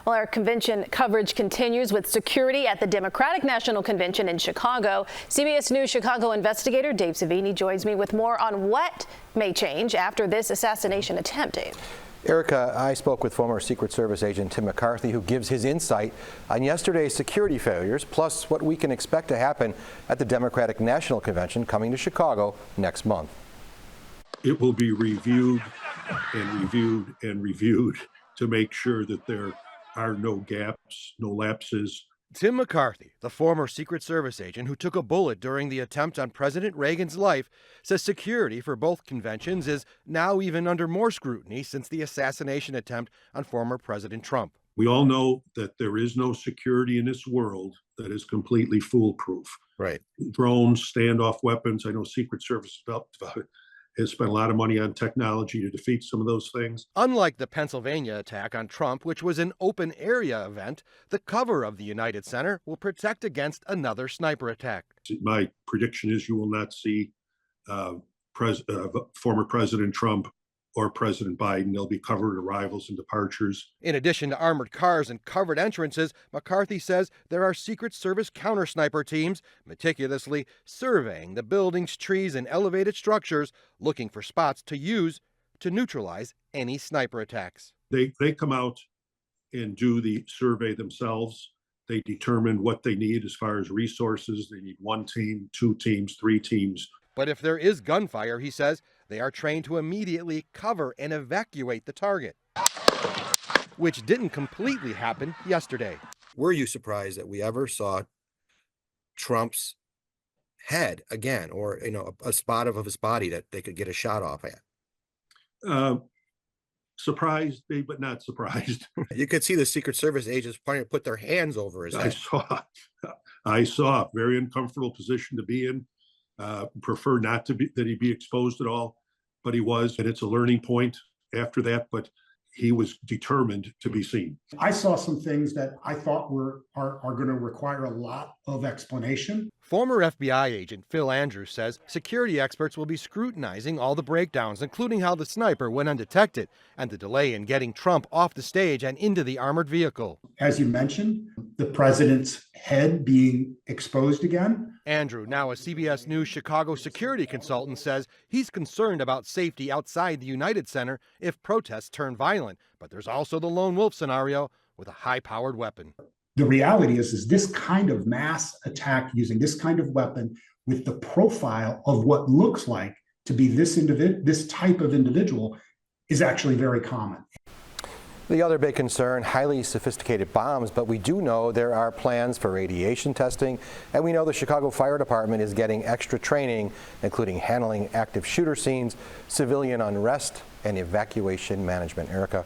Well, our convention coverage continues with security at the Democratic National Convention in Chicago. CBS News Chicago investigator Dave Savini joins me with more on what may change after this assassination attempt. Dave. Erica, I spoke with former Secret Service agent Tim McCarthy, who gives his insight on yesterday's security failures, plus what we can expect to happen at the Democratic National Convention coming to Chicago next month. It will be reviewed and reviewed and reviewed to make sure that there are no gaps, no lapses. Tim McCarthy, the former Secret Service agent who took a bullet during the attempt on President Reagan's life, says security for both conventions is now even under more scrutiny since the assassination attempt on former President Trump. We all know that there is no security in this world that is completely foolproof. Right. Drones, standoff weapons. I know Secret Service has spent a lot of money on technology to defeat some of those things. Unlike the Pennsylvania attack on Trump, which was an open area event, the cover of the United Center will protect against another sniper attack. My prediction is you will not see former President Trump or President Biden. They'll be covered arrivals and departures. In addition to armored cars and covered entrances, McCarthy says there are Secret Service counter-sniper teams meticulously surveying the buildings, trees, and elevated structures, looking for spots to use to neutralize any sniper attacks. They come out and do the survey themselves. They determine what they need as far as resources. They need 1 team, 2 teams, 3 teams. But if there is gunfire, he says, they are trained to immediately cover and evacuate the target, which didn't completely happen yesterday. Were you surprised that we ever saw Trump's head again, or a spot of his body that they could get a shot off at? Surprised, but not surprised. You could see the Secret Service agents trying to put their hands over his head. I saw a very uncomfortable position to be in. Prefer not to be that he be exposed at all, but he was, and it's a learning point after that. But he was determined to be seen. I saw some things that I thought are going to require a lot of explanation. Former FBI agent Phil Andrews says security experts will be scrutinizing all the breakdowns, including how the sniper went undetected and the delay in getting Trump off the stage and into the armored vehicle. As you mentioned, the president's head being exposed again. Andrew, now a CBS News Chicago security consultant, says he's concerned about safety outside the United Center if protests turn violent. But there's also the lone wolf scenario with a high-powered weapon. The reality is this kind of mass attack using this kind of weapon with the profile of what looks like to be this type of individual is actually very common. The other big concern, highly sophisticated bombs, but we do know there are plans for radiation testing, and we know the Chicago Fire Department is getting extra training, including handling active shooter scenes, civilian unrest, and evacuation management. Erica,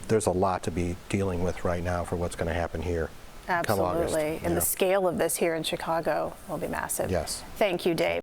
there's a lot to be dealing with right now for what's going to happen here. Absolutely. And the scale of this here in Chicago will be massive. Yes. Thank you, Dave.